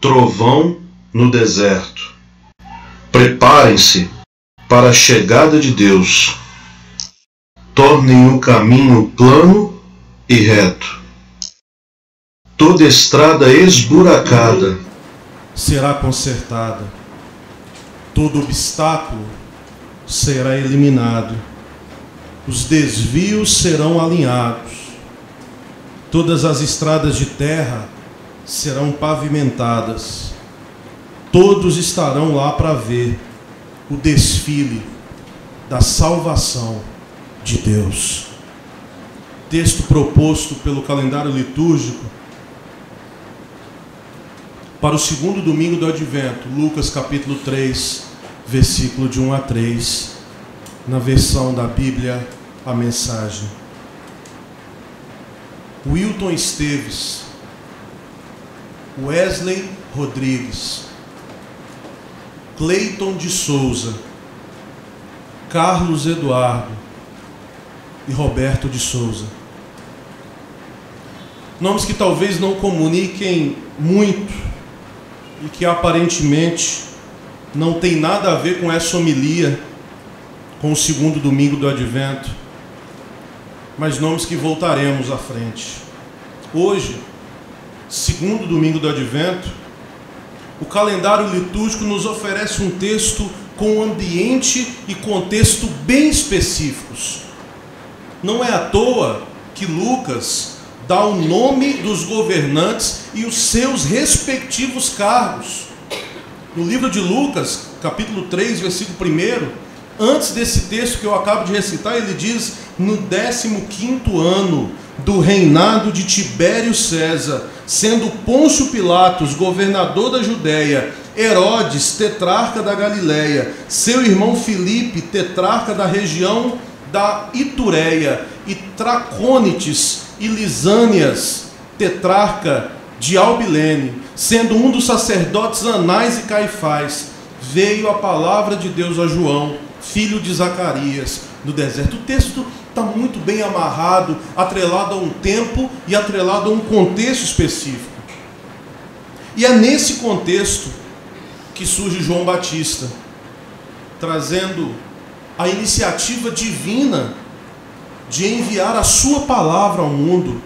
trovão no deserto. Preparem-se para a chegada de Deus. Tornem o caminho plano e reto. Toda estrada esburacada será consertada. Todo obstáculo será eliminado. Os desvios serão alinhados. Todas as estradas de terra serão pavimentadas. Todos estarão lá para ver o desfile da salvação de Deus. Texto proposto pelo calendário litúrgico para o segundo domingo do Advento, Lucas capítulo 3, versículo de 1 a 3, na versão da Bíblia, a Mensagem. Wilton Esteves, Wesley Rodrigues, Cleiton de Souza, Carlos Eduardo e Roberto de Souza. Nomes que talvez não comuniquem muito e que aparentemente não tem nada a ver com essa homilia, com o segundo domingo do Advento, mas nomes que voltaremos à frente. Hoje, segundo domingo do Advento, o calendário litúrgico nos oferece um texto com ambiente e contexto bem específicos. Não é à toa que Lucas dá o nome dos governantes e os seus respectivos cargos. No livro de Lucas, capítulo 3, versículo 1, antes desse texto que eu acabo de recitar, ele diz: no 15º ano do reinado de Tibério César, sendo Pôncio Pilatos governador da Judéia, Herodes tetrarca da Galileia, seu irmão Filipe tetrarca da região da Itureia, e Tracônites e Lisânias tetrarca de Albilene, sendo um dos sacerdotes Anás e Caifás, veio a palavra de Deus a João, filho de Zacarias, no deserto. O texto está muito bem amarrado, atrelado a um tempo e atrelado a um contexto específico. E é nesse contexto que surge João Batista, trazendo a iniciativa divina de enviar a sua palavra ao mundo,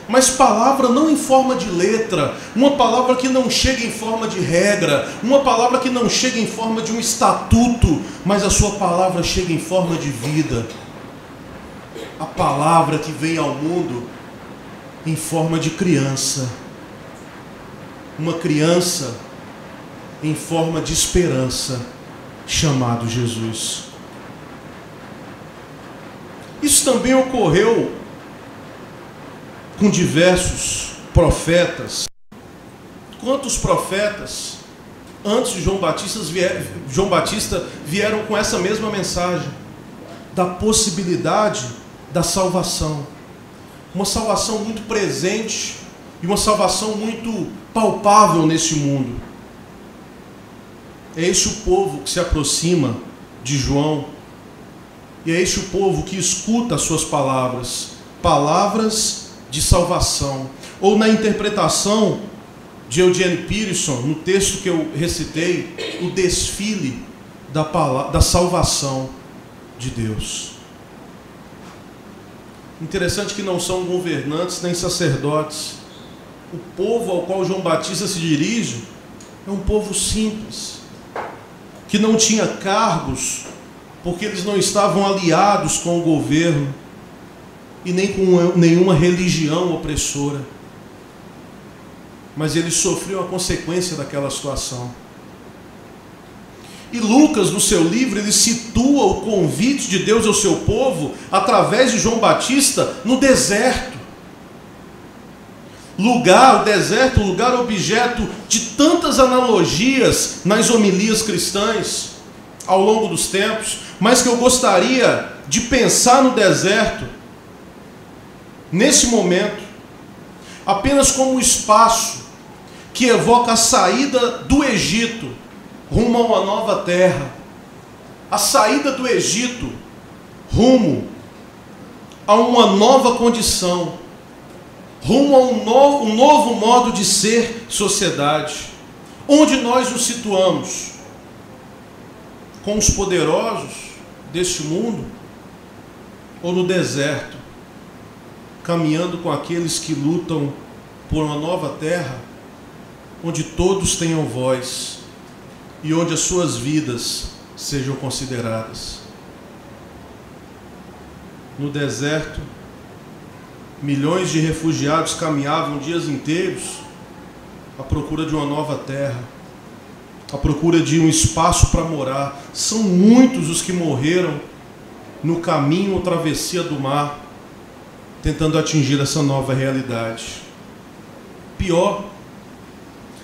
mas palavra não em forma de letra, uma palavra que não chega em forma de regra, uma palavra que não chega em forma de um estatuto, mas a sua palavra chega em forma de vida. A palavra que vem ao mundo em forma de criança, uma criança em forma de esperança, chamado Jesus. Isso também ocorreu com diversos profetas. Quantos profetas antes de João Batista vieram com essa mesma mensagem da possibilidade da salvação, uma salvação muito presente e uma salvação muito palpável neste mundo. É este o povo que se aproxima de João, e é este o povo que escuta as suas palavras, palavras de salvação. Ou na interpretação de Eugene Peterson, no texto que eu recitei, o desfile da salvação de Deus. Interessante que não são governantes nem sacerdotes. O povo ao qual João Batista se dirige é um povo simples, que não tinha cargos, porque eles não estavam aliados com o governo e nem com nenhuma religião opressora, mas eles sofriam a consequência daquela situação. E Lucas, no seu livro, ele situa o convite de Deus ao seu povo através de João Batista no deserto. O deserto, lugar objeto de tantas analogias nas homilias cristãs ao longo dos tempos, mas que eu gostaria de pensar no deserto, nesse momento, apenas como um espaço que evoca a saída do Egito rumo a uma nova terra, a saída do Egito rumo a uma nova condição, rumo a um novo modo de ser sociedade. Onde nós nos situamos? Com os poderosos deste mundo? Ou no deserto, caminhando com aqueles que lutam por uma nova terra, onde todos tenham voz e onde as suas vidas sejam consideradas? No deserto, milhões de refugiados caminhavam dias inteiros à procura de uma nova terra, à procura de um espaço para morar. São muitos os que morreram no caminho ou travessia do mar, tentando atingir essa nova realidade. Pior,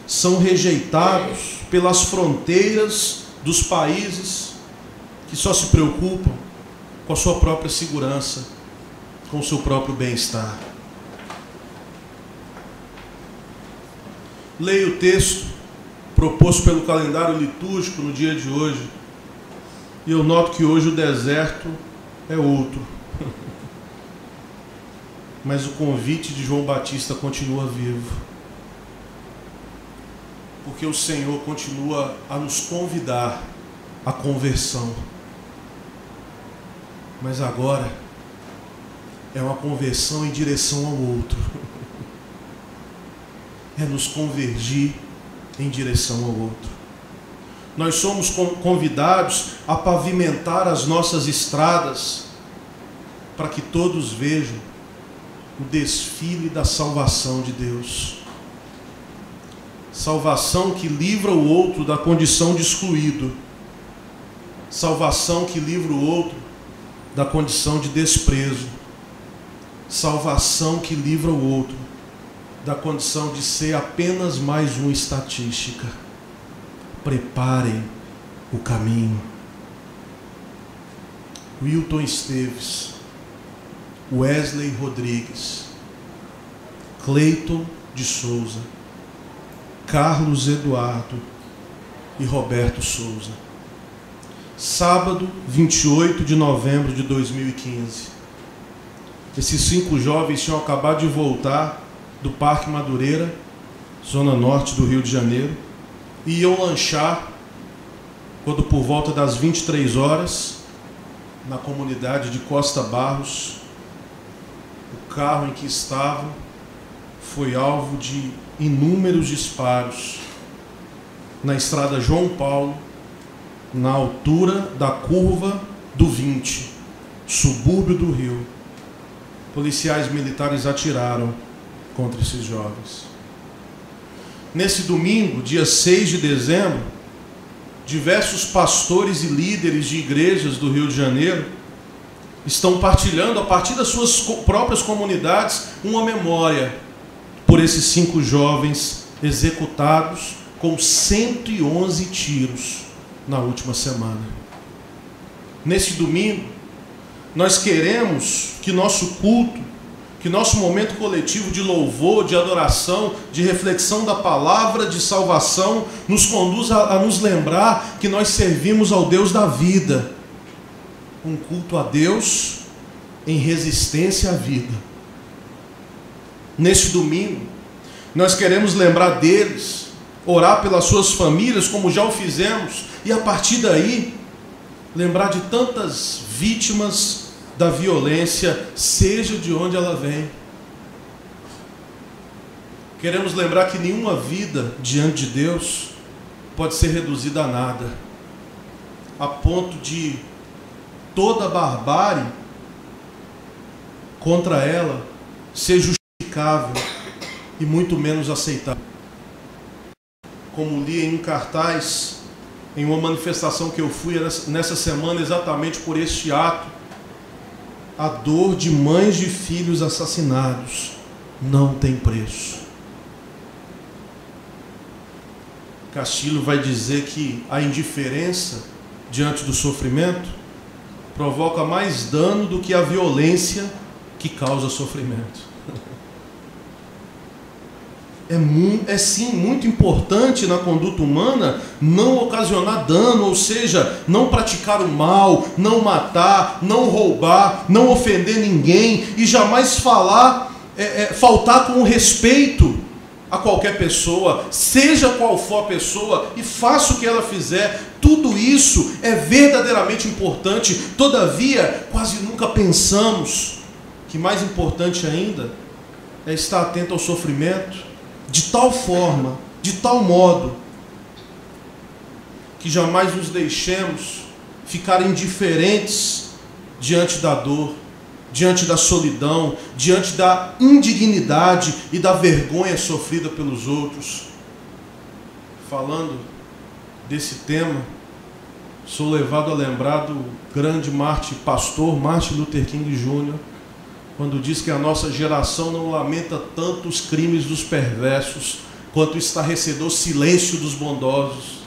são rejeitados pelas fronteiras dos países que só se preocupam com a sua própria segurança, com o seu próprio bem-estar. Leia o texto proposto pelo calendário litúrgico no dia de hoje, e eu noto que hoje o deserto é outro. Mas o convite de João Batista continua vivo, porque o Senhor continua a nos convidar à conversão. Mas agora é uma conversão em direção ao outro. É nos convergir em direção ao outro. Nós somos convidados a pavimentar as nossas estradas para que todos vejam o desfile da salvação de Deus. Salvação que livra o outro da condição de excluído. Salvação que livra o outro da condição de desprezo. Salvação que livra o outro da condição de ser apenas mais uma estatística. Preparem o caminho. Wilton Esteves, Wesley Rodrigues, Cleiton de Souza, Carlos Eduardo e Roberto Souza. Sábado, 28 de novembro de 2015. Esses 5 jovens tinham acabado de voltar do Parque Madureira, zona norte do Rio de Janeiro, e iam lanchar quando, por volta das 23 horas, na comunidade de Costa Barros, o carro em que estavam foi alvo de inúmeros disparos na estrada João Paulo, na altura da curva do 20, subúrbio do Rio. Policiais militares atiraram contra esses jovens. Nesse domingo, dia 6 de dezembro, diversos pastores e líderes de igrejas do Rio de Janeiro estão partilhando, a partir das suas próprias comunidades, uma memória por esses 5 jovens executados com 111 tiros na última semana. Nesse domingo, nós queremos que nosso culto, que nosso momento coletivo de louvor, de adoração, de reflexão da palavra de salvação, nos conduza a nos lembrar que nós servimos ao Deus da vida. Um culto a Deus em resistência à vida. Neste domingo, nós queremos lembrar deles, orar pelas suas famílias, como já o fizemos, e a partir daí, lembrar de tantas vítimas da violência, seja de onde ela vem. Queremos lembrar que nenhuma vida diante de Deus pode ser reduzida a nada, a ponto de toda barbárie contra ela ser justificável e muito menos aceitável. Como li em um cartaz, em uma manifestação que eu fui nessa semana, exatamente por este ato, a dor de mães de filhos assassinados não tem preço. Castilho vai dizer que a indiferença diante do sofrimento provoca mais dano do que a violência que causa sofrimento. É sim muito importante na conduta humana não ocasionar dano, ou seja, não praticar o mal, não matar, não roubar, não ofender ninguém e jamais faltar com o respeito a qualquer pessoa, seja qual for a pessoa, e faça o que ela fizer. Tudo isso é verdadeiramente importante. Todavia, quase nunca pensamos que mais importante ainda é estar atento ao sofrimento, de tal forma, de tal modo, que jamais nos deixemos ficar indiferentes diante da dor, diante da solidão, diante da indignidade e da vergonha sofrida pelos outros. Falando desse tema, sou levado a lembrar do grande pastor Martin Luther King Jr., quando diz que a nossa geração não lamenta tanto os crimes dos perversos, quanto o estarrecedor silêncio dos bondosos.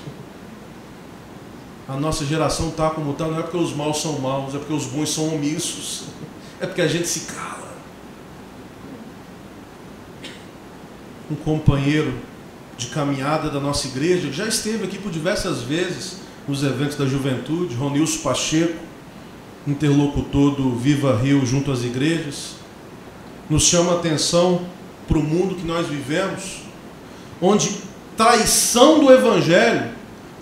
A nossa geração está como está, não é porque os maus são maus, é porque os bons são omissos. É porque a gente se cala. Um companheiro de caminhada da nossa igreja, que já esteve aqui por diversas vezes nos eventos da juventude, Ronilson Pacheco, interlocutor do Viva Rio junto às igrejas, nos chama a atenção para o mundo que nós vivemos, onde traição do evangelho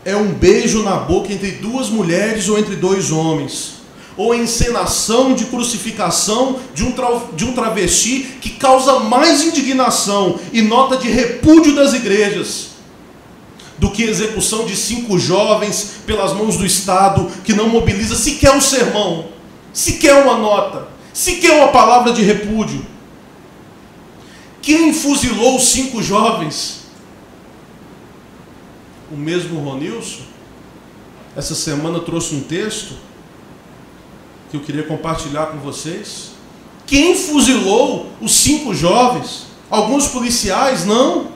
é um beijo na boca entre duas mulheres ou entre dois homens, ou a encenação de crucificação de um travesti que causa mais indignação e nota de repúdio das igrejas do que a execução de 5 jovens pelas mãos do Estado, que não mobiliza sequer um sermão, sequer uma nota, sequer uma palavra de repúdio. Quem fuzilou os 5 jovens? O mesmo Ronilson, essa semana trouxe um texto que eu queria compartilhar com vocês. Quem fuzilou os 5 jovens? Alguns policiais? Não.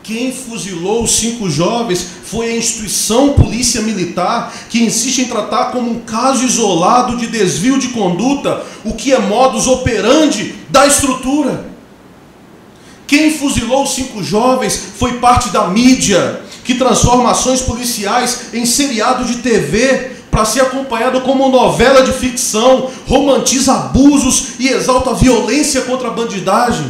Quem fuzilou os 5 jovens foi a instituição Polícia Militar, que insiste em tratar como um caso isolado de desvio de conduta, o que é modus operandi da estrutura. Quem fuzilou os 5 jovens foi parte da mídia, que transforma ações policiais em seriado de TV, para ser acompanhado como novela de ficção, romantiza abusos e exalta a violência contra a bandidagem.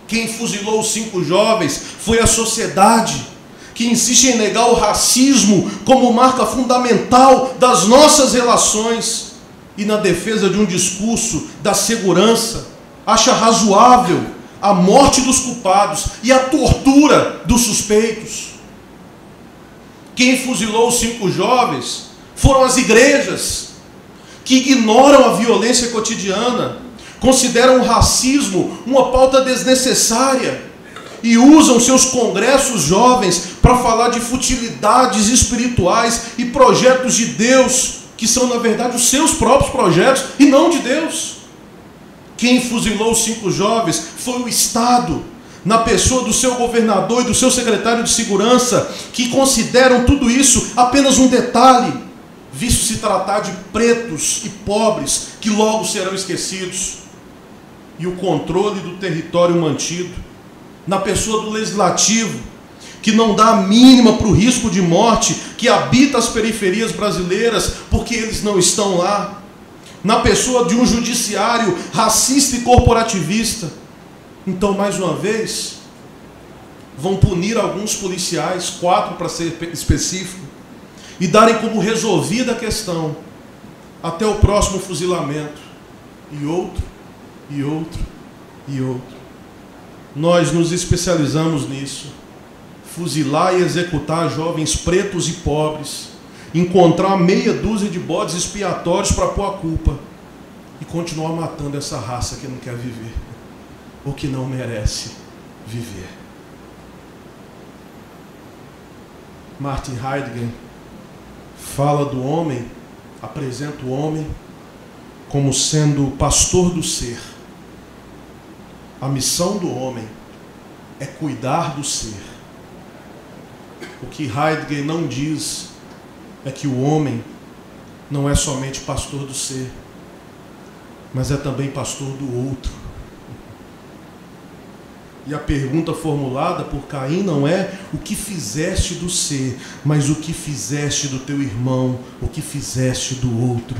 Quem fuzilou os 5 jovens foi a sociedade, que insiste em negar o racismo como marca fundamental das nossas relações, e na defesa de um discurso da segurança, acha razoável a morte dos culpados e a tortura dos suspeitos. Quem fuzilou os 5 jovens foram as igrejas, que ignoram a violência cotidiana, consideram o racismo uma pauta desnecessária e usam seus congressos jovens para falar de futilidades espirituais e projetos de Deus, que são na verdade os seus próprios projetos e não de Deus. Quem fuzilou os 5 jovens foi o Estado, na pessoa do seu governador e do seu secretário de segurança, que consideram tudo isso apenas um detalhe, visto se tratar de pretos e pobres que logo serão esquecidos, e o controle do território mantido, na pessoa do legislativo, que não dá a mínima para o risco de morte que habita as periferias brasileiras, porque eles não estão lá, na pessoa de um judiciário racista e corporativista. Então, mais uma vez, vão punir alguns policiais, 4 para ser específico, e darem como resolvida a questão até o próximo fuzilamento, e outro, e outro, e outro. Nós nos especializamos nisso: fuzilar e executar jovens pretos e pobres, encontrar meia dúzia de bodes expiatórios para pôr a culpa, e continuar matando essa raça que não quer viver, ou que não merece viver. Martin Heidegger fala do homem, apresenta o homem como sendo o pastor do ser. A missão do homem é cuidar do ser. O que Heidegger não diz é que o homem não é somente pastor do ser, mas é também pastor do outro. E a pergunta formulada por Caim não é o que fizeste do ser, mas o que fizeste do teu irmão, o que fizeste do outro.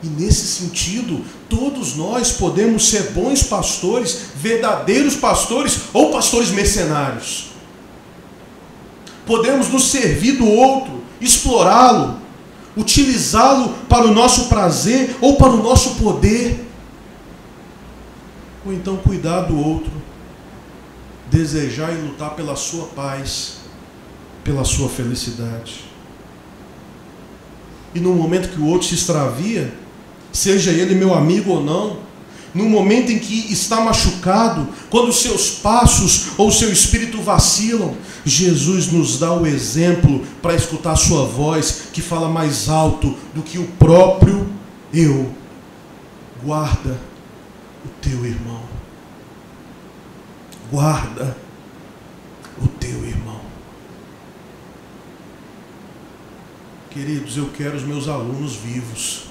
E nesse sentido, todos nós podemos ser bons pastores, verdadeiros pastores ou pastores mercenários. Podemos nos servir do outro, explorá-lo, utilizá-lo para o nosso prazer ou para o nosso poder. Ou então cuidar do outro, desejar e lutar pela sua paz, pela sua felicidade. E no momento que o outro se extravia, seja ele meu amigo ou não, no momento em que está machucado, quando os seus passos ou o seu espírito vacilam, Jesus nos dá o exemplo para escutar a sua voz, que fala mais alto do que o próprio eu. Guarda o teu irmão. Guarda o teu irmão. Queridos, eu quero os meus alunos vivos.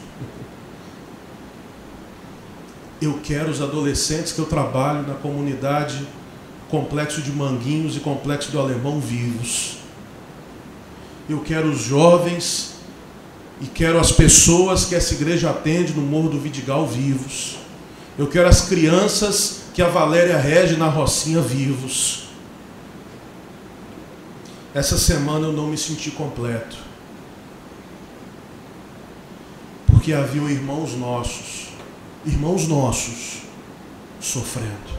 Eu quero os adolescentes que eu trabalho na comunidade Complexo de Manguinhos e Complexo do Alemão vivos. Eu quero os jovens e quero as pessoas que essa igreja atende no Morro do Vidigal vivos. Eu quero as crianças que a Valéria rege na Rocinha vivos. Essa semana eu não me senti completo, porque haviam irmãos nossos sofrendo.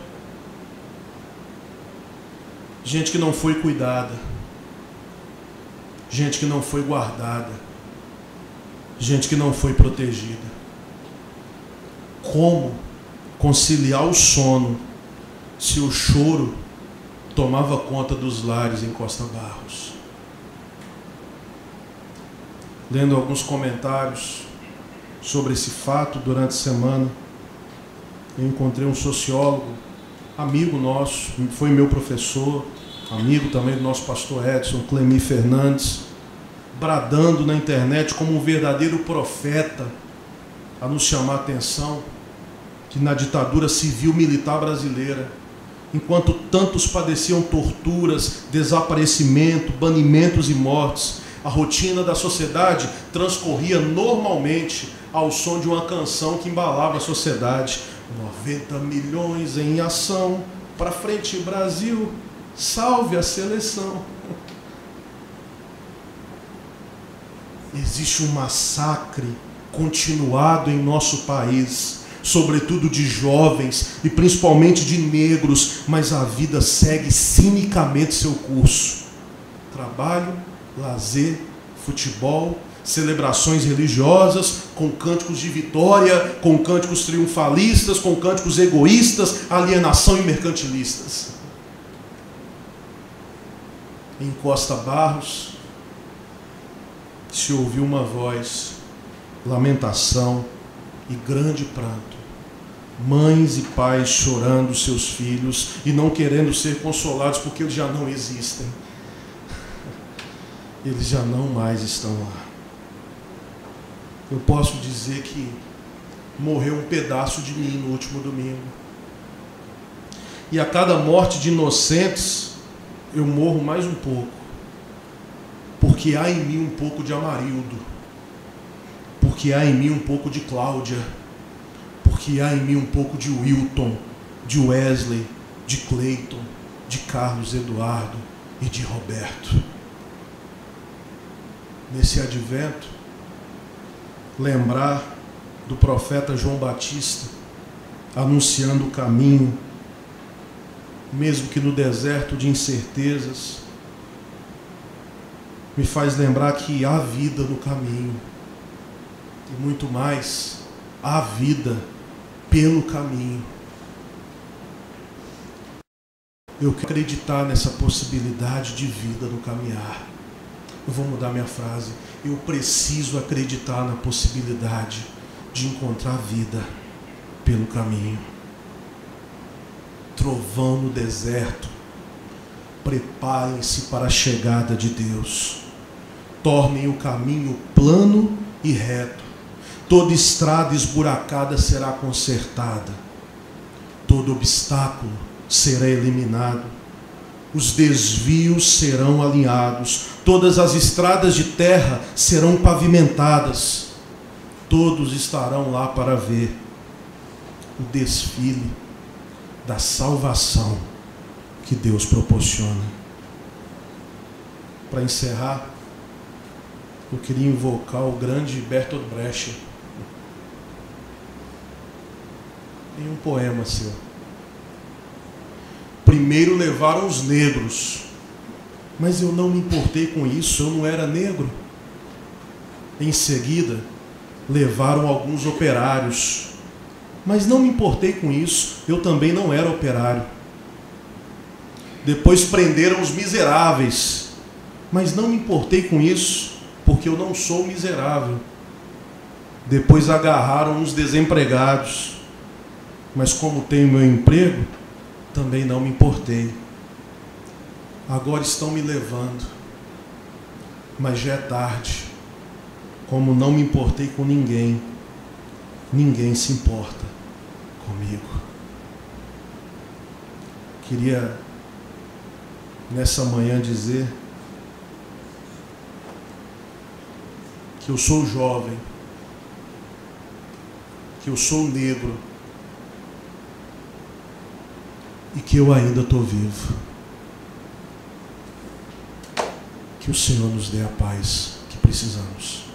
Gente que não foi cuidada, gente que não foi guardada, gente que não foi protegida. Como conciliar o sono se o choro tomava conta dos lares em Costa Barros? Lendo alguns comentários sobre esse fato durante a semana, eu encontrei um sociólogo, amigo nosso, foi meu professor, amigo também do nosso pastor Edson, Clemi Fernandes, bradando na internet como um verdadeiro profeta, a nos chamar a atenção que na ditadura civil-militar brasileira, enquanto tantos padeciam torturas, desaparecimento, banimentos e mortes, a rotina da sociedade transcorria normalmente ao som de uma canção que embalava a sociedade. 90 milhões em ação, para frente Brasil, salve a seleção. Existe um massacre continuado em nosso país, sobretudo de jovens e principalmente de negros, mas a vida segue cinicamente seu curso. Trabalho, lazer, futebol, celebrações religiosas, com cânticos de vitória, com cânticos triunfalistas, com cânticos egoístas, alienação e mercantilistas. Em Costa Barros se ouviu uma voz, lamentação e grande pranto. Mães e pais chorando seus filhos e não querendo ser consolados porque eles já não existem. Eles já não mais estão lá. Eu posso dizer que morreu um pedaço de mim no último domingo. E a cada morte de inocentes, eu morro mais um pouco. Porque há em mim um pouco de Amarildo. Porque há em mim um pouco de Cláudia. Porque há em mim um pouco de Wilton, de Wesley, de Cleiton, de Carlos Eduardo e de Roberto. Nesse advento, lembrar do profeta João Batista anunciando o caminho, mesmo que no deserto de incertezas, me faz lembrar que há vida no caminho e muito mais, há vida pelo caminho. Eu quero acreditar nessa possibilidade de vida no caminhar. Eu vou mudar minha frase. Eu preciso acreditar na possibilidade de encontrar vida pelo caminho. Trovão no deserto. Preparem-se para a chegada de Deus. Tornem o caminho plano e reto. Toda estrada esburacada será consertada. Todo obstáculo será eliminado. Os desvios serão alinhados, todas as estradas de terra serão pavimentadas. todos estarão lá para ver o desfile da salvação que Deus proporciona. Para encerrar, eu queria invocar o grande Bertolt Brecht em um poema seu. Primeiro levaram os negros, mas eu não me importei com isso, eu não era negro. Em seguida, levaram alguns operários, mas não me importei com isso, eu também não era operário. Depois prenderam os miseráveis, mas não me importei com isso, porque eu não sou miserável. Depois agarraram os desempregados, mas como tenho meu emprego, também não me importei. Agora estão me levando, mas já é tarde. Como não me importei com ninguém, ninguém se importa comigo. Queria nessa manhã dizer que eu sou jovem, que eu sou negro e que eu ainda estou vivo. Que o Senhor nos dê a paz que precisamos.